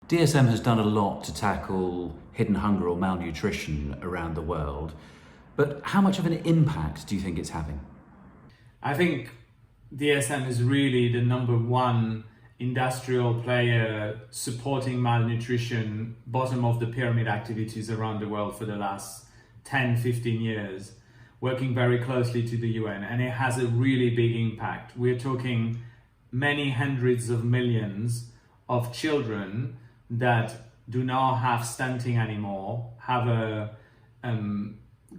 DSM has done a lot to tackle hidden hunger or malnutrition around the world, but how much of an impact do you think it's having? I think DSM is really the number one industrial player supporting malnutrition, bottom of the pyramid activities around the world for the last 10, 15 years, working very closely to the UN, and it has a really big impact. We're talking many hundreds of millions of children that do not have stunting anymore, have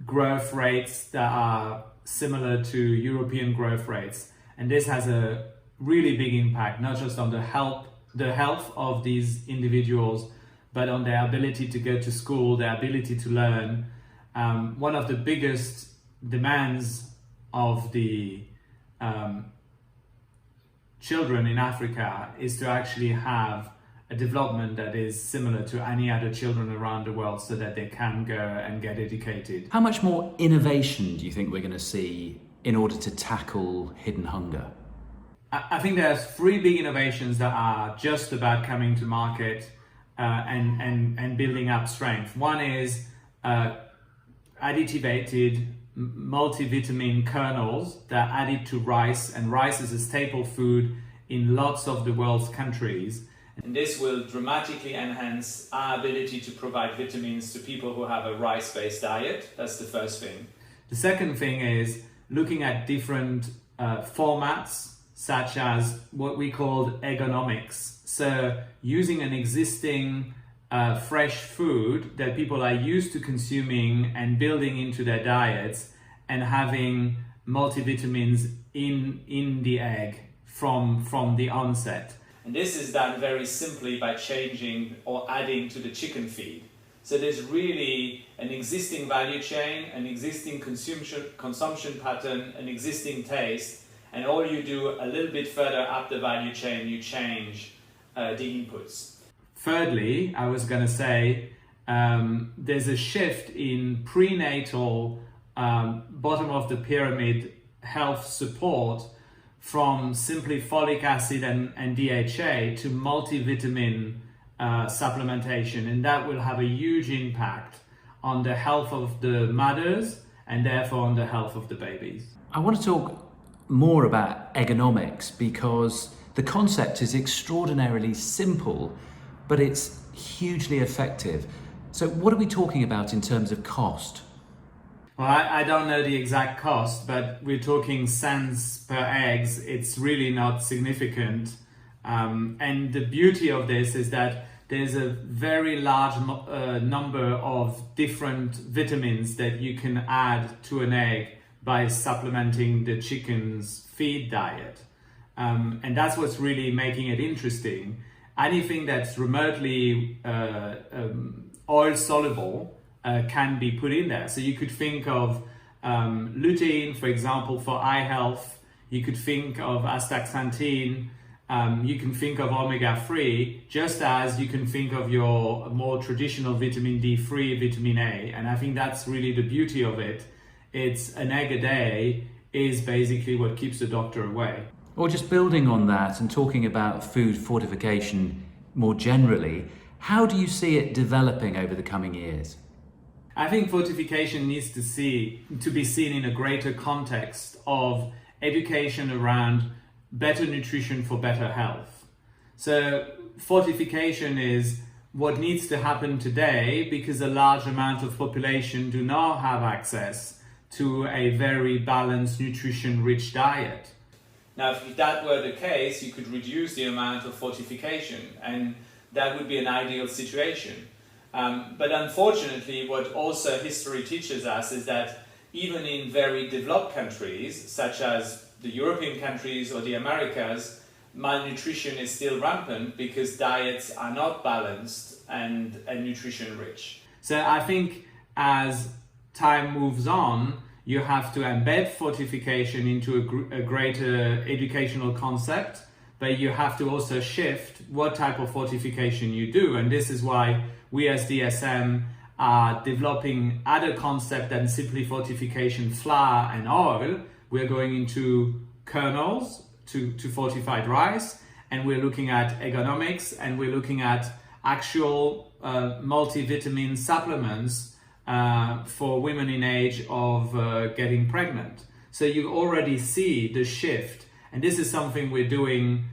growth rates that are similar to European growth rates. And this has a really big impact, not just on the health of these individuals, but on their ability to go to school, their ability to learn. One of the biggest demands of the children in Africa is to actually have a development that is similar to any other children around the world so that they can go and get educated. How much more innovation do you think we're going to see in order to tackle hidden hunger? I think there's three big innovations that are just about coming to market and building up strength. One is additivated multivitamin kernels that are added to rice, and rice is a staple food in lots of the world's countries. And this will dramatically enhance our ability to provide vitamins to people who have a rice-based diet. That's the first thing. The second thing is looking at different formats, such as what we call ergonomics. So using an existing fresh food that people are used to consuming and building into their diets, and having multivitamins in the egg from the onset. And this is done very simply by changing or adding to the chicken feed. So there's really an existing value chain, an existing consumption pattern, an existing taste, and all you do a little bit further up the value chain, you change the inputs. Thirdly, I was going to say there's a shift in prenatal bottom of the pyramid health support from simply folic acid and DHA to multivitamin supplementation, and that will have a huge impact on the health of the mothers and therefore on the health of the babies. I want to talk more about ergonomics because the concept is extraordinarily simple, but it's hugely effective. So what are we talking about in terms of cost? Well, I don't know the exact cost, but we're talking cents per eggs. It's really not significant. And the beauty of this is that there's a very large number of different vitamins that you can add to an egg by supplementing the chicken's feed diet. And that's what's really making it interesting. Anything that's remotely oil soluble can be put in there. So you could think of lutein, for example, for eye health. You could think of astaxanthin. You can think of omega-3, just as you can think of your more traditional vitamin D3, vitamin A. And I think that's really the beauty of it. It's an egg a day is basically what keeps the doctor away. Or just building on that and talking about food fortification more generally, how do you see it developing over the coming years? I think fortification needs to be seen in a greater context of education around better nutrition for better health. So fortification is what needs to happen today because a large amount of population do not have access to a very balanced, nutrition-rich diet. Now, if that were the case, you could reduce the amount of fortification, and that would be an ideal situation. But unfortunately, what also history teaches us is that even in very developed countries, such as the European countries or the Americas, malnutrition is still rampant because diets are not balanced and nutrition rich. So I think as time moves on, you have to embed fortification into a greater educational concept, but you have to also shift what type of fortification you do. And this is why we as DSM are developing other concepts than simply fortification, flour and oil. We're going into kernels to fortified rice, and we're looking at ergonomics, and we're looking at actual multivitamin supplements for women in age of getting pregnant. So you already see the shift, and this is something we're doing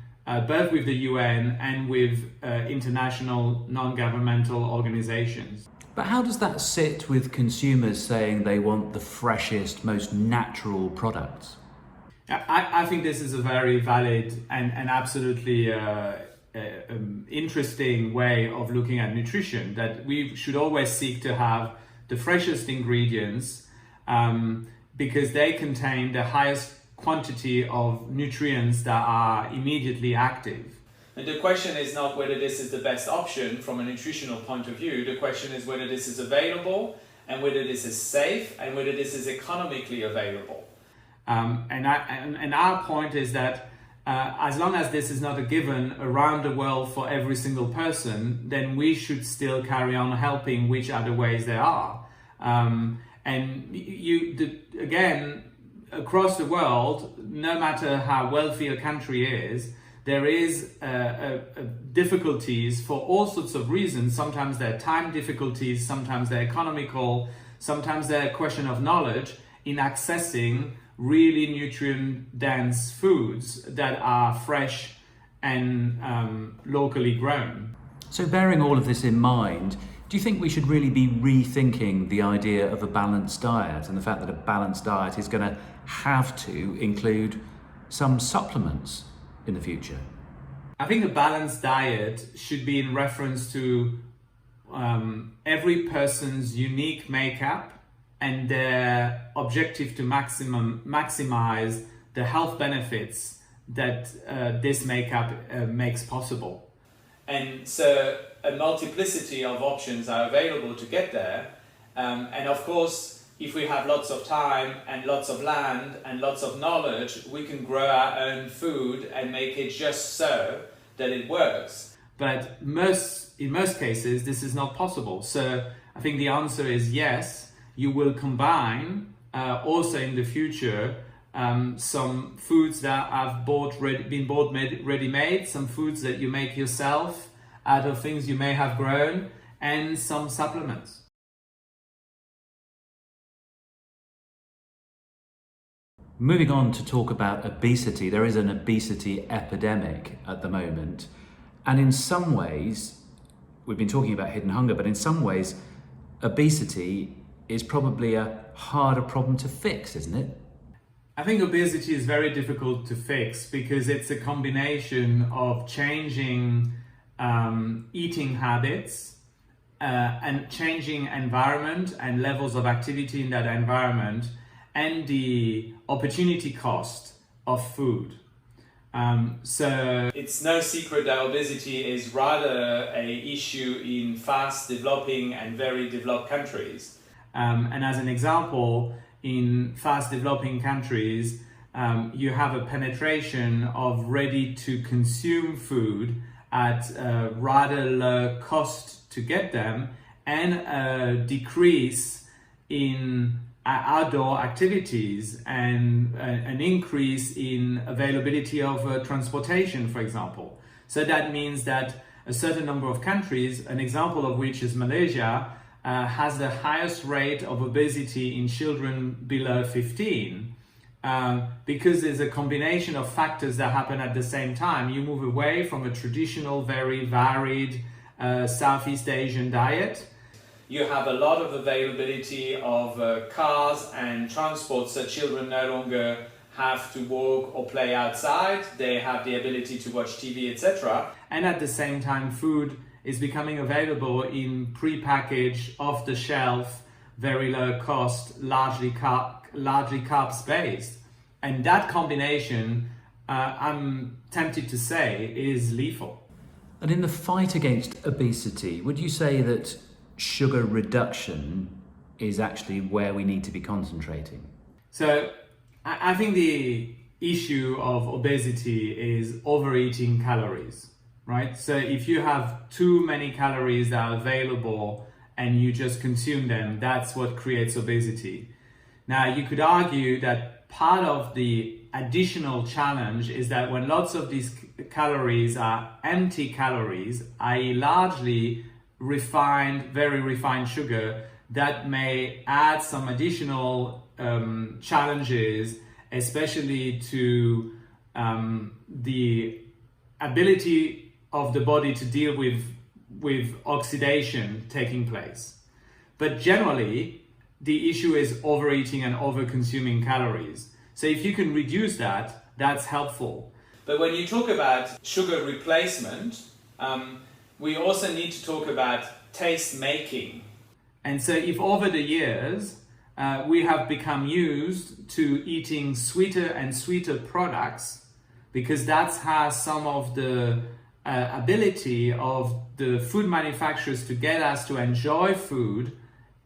both with the UN and with international non-governmental organizations. But how does that sit with consumers saying they want the freshest, most natural products? I think this is a very valid and absolutely interesting way of looking at nutrition, that we should always seek to have the freshest ingredients because they contain the highest quantity of nutrients that are immediately active. And the question is not whether this is the best option from a nutritional point of view. The question is whether this is available and whether this is safe and whether this is economically available. And our point is that as long as this is not a given around the world for every single person, then we should still carry on helping which other ways there are. Again, across the world, no matter how wealthy a country is, there is difficulties for all sorts of reasons. Sometimes they're time difficulties, sometimes they're economical, sometimes they're a question of knowledge in accessing really nutrient-dense foods that are fresh and locally grown. So bearing all of this in mind, do you think we should really be rethinking the idea of a balanced diet and the fact that a balanced diet is going to have to include some supplements in the future? I think a balanced diet should be in reference to every person's unique makeup and their objective to maximize the health benefits that this makeup makes possible. And so a multiplicity of options are available to get there. And of course, if we have lots of time and lots of land and lots of knowledge, we can grow our own food and make it just so that it works. But in most cases, this is not possible. So I think the answer is yes, you will combine also in the future some foods that have been bought ready-made, some foods that you make yourself out of things you may have grown, and some supplements. Moving on to talk about obesity, there is an obesity epidemic at the moment. And in some ways, we've been talking about hidden hunger, but in some ways, obesity is probably a harder problem to fix, isn't it? I think obesity is very difficult to fix because it's a combination of changing eating habits and changing environment and levels of activity in that environment, and the opportunity cost of food. So it's no secret that obesity is rather an issue in fast developing and very developed countries. And as an example, in fast developing countries, you have a penetration of ready to consume food at a rather low cost to get them, and a decrease in outdoor activities and an increase in availability of transportation, for example. So that means that a certain number of countries, an example of which is Malaysia, has the highest rate of obesity in children below 15 because there's a combination of factors that happen at the same time. You move away from a traditional, very varied Southeast Asian diet. You have a lot of availability of cars and transport, so children no longer have to walk or play outside. They have the ability to watch TV, etc. And at the same time, food is becoming available in pre-packaged, off-the-shelf, very low cost, largely carbs-based. And that combination, I'm tempted to say, is lethal. And in the fight against obesity, would you say that sugar reduction is actually where we need to be concentrating? So I think the issue of obesity is overeating calories, right? So if you have too many calories that are available and you just consume them, that's what creates obesity. Now, you could argue that part of the additional challenge is that when lots of these calories are empty calories, i.e. largely refined, very refined sugar, that may add some additional challenges, especially to the ability of the body to deal with oxidation taking place. But generally, the issue is overeating and over-consuming calories. So if you can reduce that, that's helpful. But when you talk about sugar replacement, we also need to talk about taste making. And so if over the years, we have become used to eating sweeter and sweeter products, because that's how some of the ability of the food manufacturers to get us to enjoy food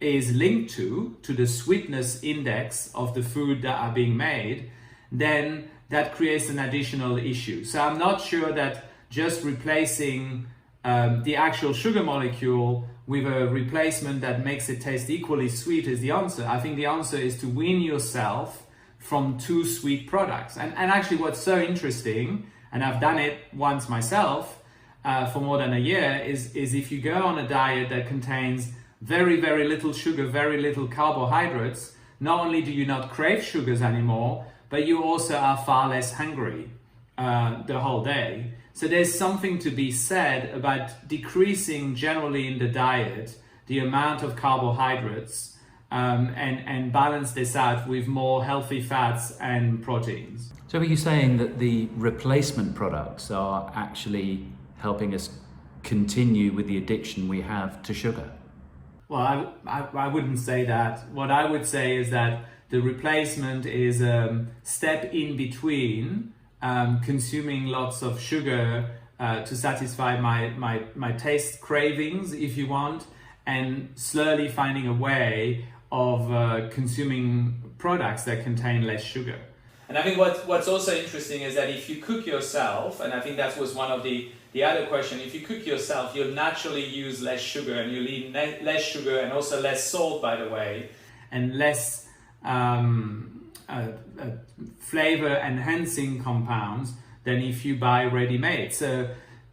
is linked to the sweetness index of the food that are being made, then that creates an additional issue. So I'm not sure that just replacing the actual sugar molecule with a replacement that makes it taste equally sweet is the answer. I think the answer is to wean yourself from too sweet products. And actually what's so interesting, and I've done it once myself for more than a year, is if you go on a diet that contains very, very little sugar, very little carbohydrates, not only do you not crave sugars anymore, but you also are far less hungry the whole day. So there's something to be said about decreasing generally in the diet the amount of carbohydrates and balance this out with more healthy fats and proteins. So are you saying that the replacement products are actually helping us continue with the addiction we have to sugar? Well, I wouldn't say that. What I would say is that the replacement is a step in between consuming lots of sugar to satisfy my taste cravings, if you want, and slowly finding a way of consuming products that contain less sugar. And I think what's also interesting is that if you cook yourself, and I think that was one of the other question, if you cook yourself, you'll naturally use less sugar, and you'll eat less sugar and also less salt, by the way, and less flavor enhancing compounds than if you buy ready-made. So,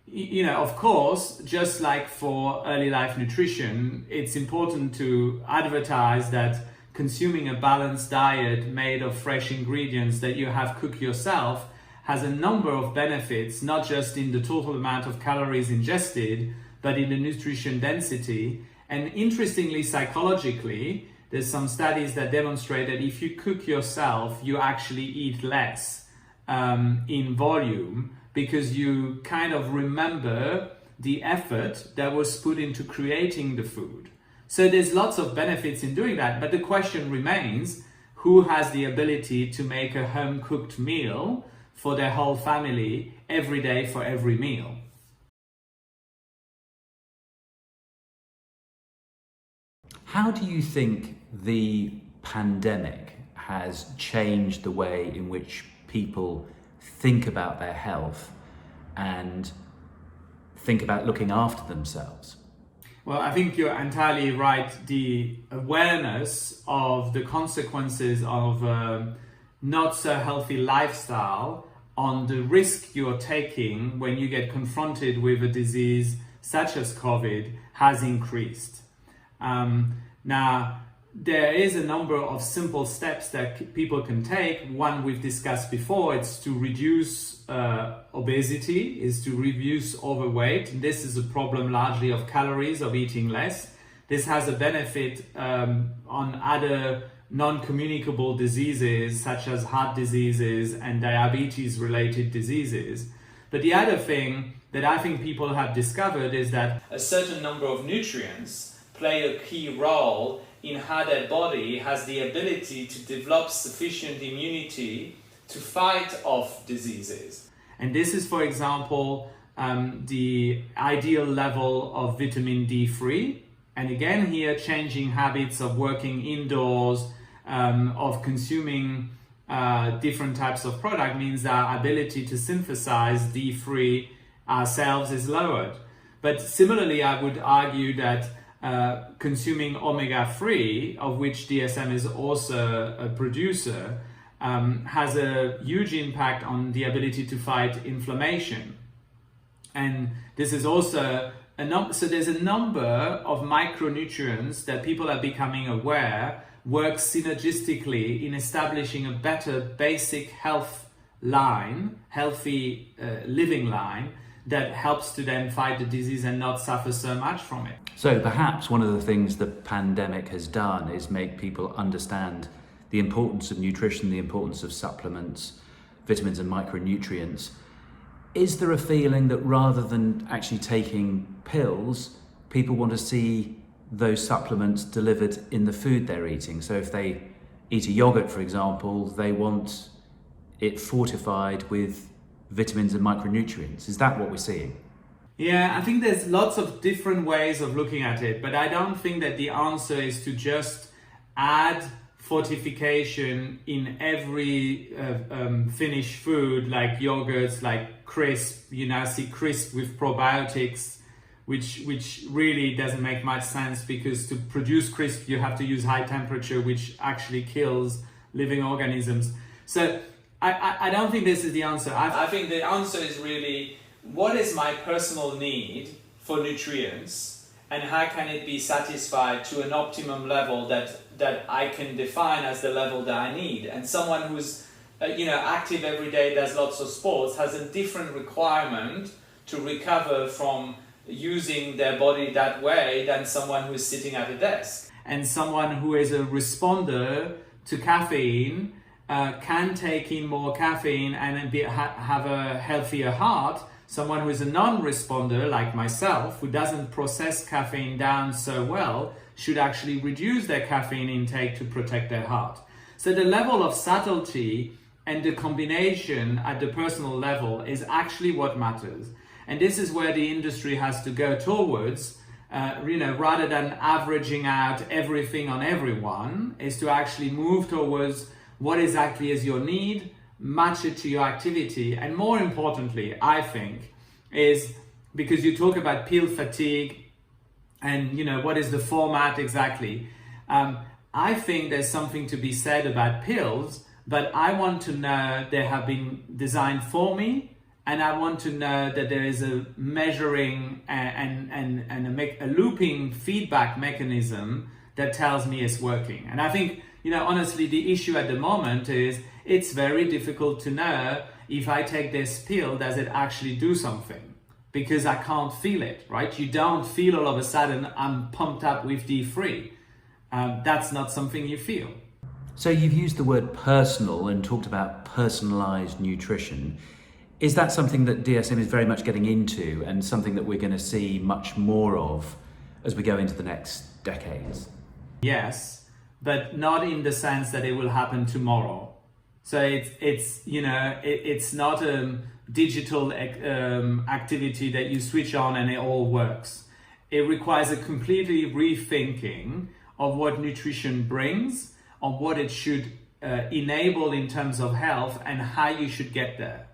of course, just like for early life nutrition, it's important to advertise that consuming a balanced diet made of fresh ingredients that you have cooked yourself has a number of benefits, not just in the total amount of calories ingested, but in the nutrition density. And interestingly, psychologically, there's some studies that demonstrate that if you cook yourself, you actually eat less in volume, because you kind of remember the effort that was put into creating the food. So there's lots of benefits in doing that, but the question remains, who has the ability to make a home-cooked meal for their whole family every day for every meal? How do you think the pandemic has changed the way in which people think about their health and think about looking after themselves? Well, I think you're entirely right. The awareness of the consequences of a not so healthy lifestyle on the risk you're taking when you get confronted with a disease such as COVID has increased. Now, there is a number of simple steps that people can take. One we've discussed before, it's to reduce obesity, is to reduce overweight. This is a problem largely of calories, of eating less. This has a benefit on other non-communicable diseases such as heart diseases and diabetes-related diseases. But the other thing that I think people have discovered is that a certain number of nutrients play a key role in how their body has the ability to develop sufficient immunity to fight off diseases. And this is, for example, the ideal level of vitamin D3. And again, here, changing habits of working indoors, of consuming different types of product means that our ability to synthesize D3 ourselves is lowered. But similarly, I would argue that consuming omega-3, of which DSM is also a producer, has a huge impact on the ability to fight inflammation. And this is also so there's a number of micronutrients that people are becoming aware work synergistically in establishing a better basic health line, healthy living line, that helps to then fight the disease and not suffer so much from it. So perhaps one of the things the pandemic has done is make people understand the importance of nutrition, the importance of supplements, vitamins and micronutrients. Is there a feeling that rather than actually taking pills, people want to see those supplements delivered in the food they're eating? So if they eat a yogurt, for example, they want it fortified with vitamins and micronutrients. Is that what we're seeing? Yeah, I think there's lots of different ways of looking at it, but I don't think that the answer is to just add fortification in every finished food, like yogurts, like crisp. You now see crisp with probiotics, which really doesn't make much sense, because to produce crisp you have to use high temperature, which actually kills living organisms. So I don't think this is the answer. I think the answer is really, what is my personal need for nutrients, and how can it be satisfied to an optimum level that I can define as the level that I need? And someone who's active every day, does lots of sports, has a different requirement to recover from using their body that way than someone who is sitting at a desk. And someone who is a responder to caffeine can take in more caffeine and have a healthier heart. Someone who is a non-responder, like myself, who doesn't process caffeine down so well, should actually reduce their caffeine intake to protect their heart. So the level of subtlety and the combination at the personal level is actually what matters. And this is where the industry has to go towards, rather than averaging out everything on everyone, is to actually move towards what exactly is your need, match it to your activity. And more importantly, I think, is because you talk about pill fatigue and what is the format exactly. I think there's something to be said about pills, but I want to know they have been designed for me, and I want to know that there is a measuring and a looping feedback mechanism that tells me it's working. And I think, honestly, the issue at the moment is it's very difficult to know if I take this pill, does it actually do something? Because I can't feel it, right? You don't feel all of a sudden I'm pumped up with D3. That's not something you feel. So you've used the word personal and talked about personalised nutrition. Is that something that DSM is very much getting into, and something that we're going to see much more of as we go into the next decades? Yes, but not in the sense that it will happen tomorrow. So it's not a digital activity that you switch on and it all works. It requires a completely rethinking of what nutrition brings, of what it should enable in terms of health, and how you should get there.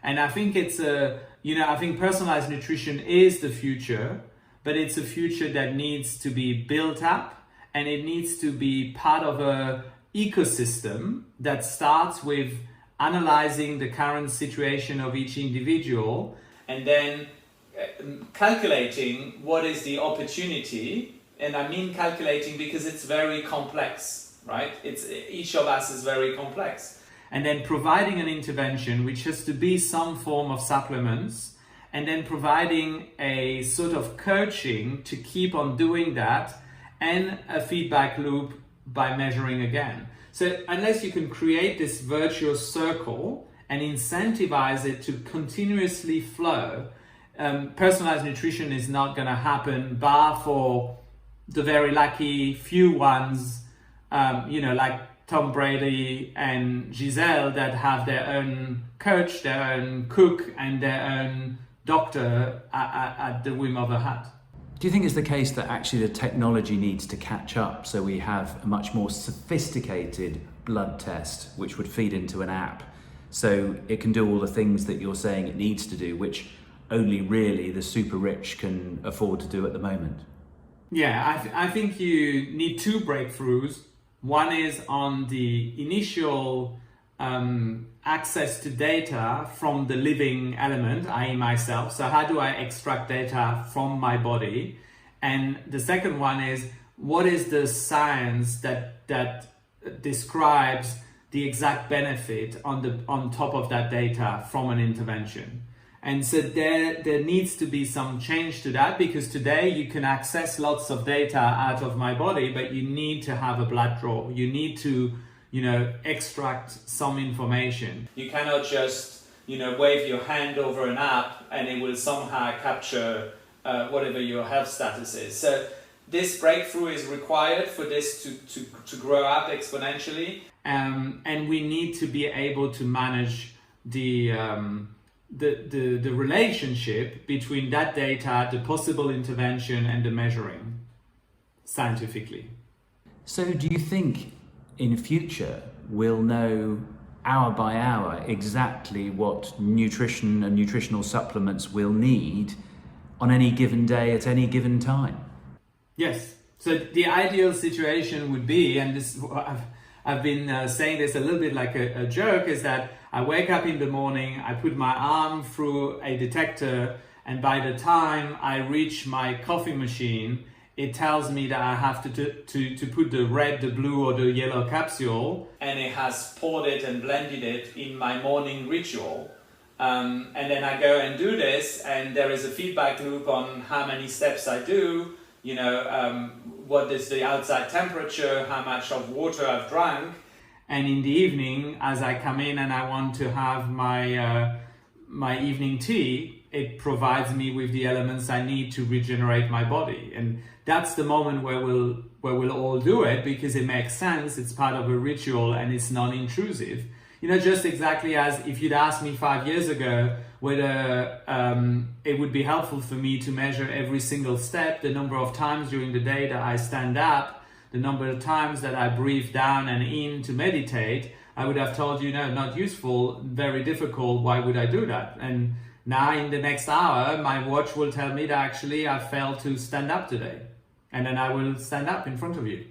And I think I think personalized nutrition is the future, but it's a future that needs to be built up, and it needs to be part of a ecosystem that starts with analyzing the current situation of each individual, and then calculating what is the opportunity. And I mean calculating because it's very complex, right? Each of us is very complex. And then providing an intervention, which has to be some form of supplements, and then providing a sort of coaching to keep on doing that, and a feedback loop by measuring again. So unless you can create this virtuous circle and incentivize it to continuously flow, personalized nutrition is not going to happen, bar for the very lucky few ones, like Tom Brady and Giselle, that have their own coach, their own cook, and their own doctor at the whim of a hat. Do you think it's the case that actually the technology needs to catch up, so we have a much more sophisticated blood test which would feed into an app, so it can do all the things that you're saying it needs to do, which only really the super rich can afford to do at the moment? Yeah, I think you need two breakthroughs. One is on the initial access to data from the living element, i.e. myself. So how do I extract data from my body? And the second one is, what is the science that describes the exact benefit on top of that data from an intervention? And so there needs to be some change to that, because today you can access lots of data out of my body, but you need to have a blood draw. You need to, extract some information. You cannot just, wave your hand over an app and it will somehow capture whatever your health status is. So this breakthrough is required for this to grow up exponentially. And we need to be able to manage the relationship between that data, the possible intervention, and the measuring scientifically. So do you think in future we'll know hour by hour exactly what nutrition and nutritional supplements we'll need on any given day at any given time? Yes. So the ideal situation would be, and this I've been saying this a little bit like a joke, is that I wake up in the morning, I put my arm through a detector, and by the time I reach my coffee machine, it tells me that I have to put the red, the blue, or the yellow capsule, and it has poured it and blended it in my morning ritual. And then I go and do this, and there is a feedback loop on how many steps I do, what is the outside temperature, how much of water I've drank. And in the evening, as I come in and I want to have my evening tea, it provides me with the elements I need to regenerate my body. And that's the moment where we'll all do it, because it makes sense, it's part of a ritual, and it's non-intrusive. Just exactly as if you'd asked me 5 years ago whether it would be helpful for me to measure every single step, the number of times during the day that I stand up, the number of times that I breathe down and in to meditate, I would have told you, no, not useful, very difficult, why would I do that? And now in the next hour, my watch will tell me that actually I failed to stand up today. And then I will stand up in front of you.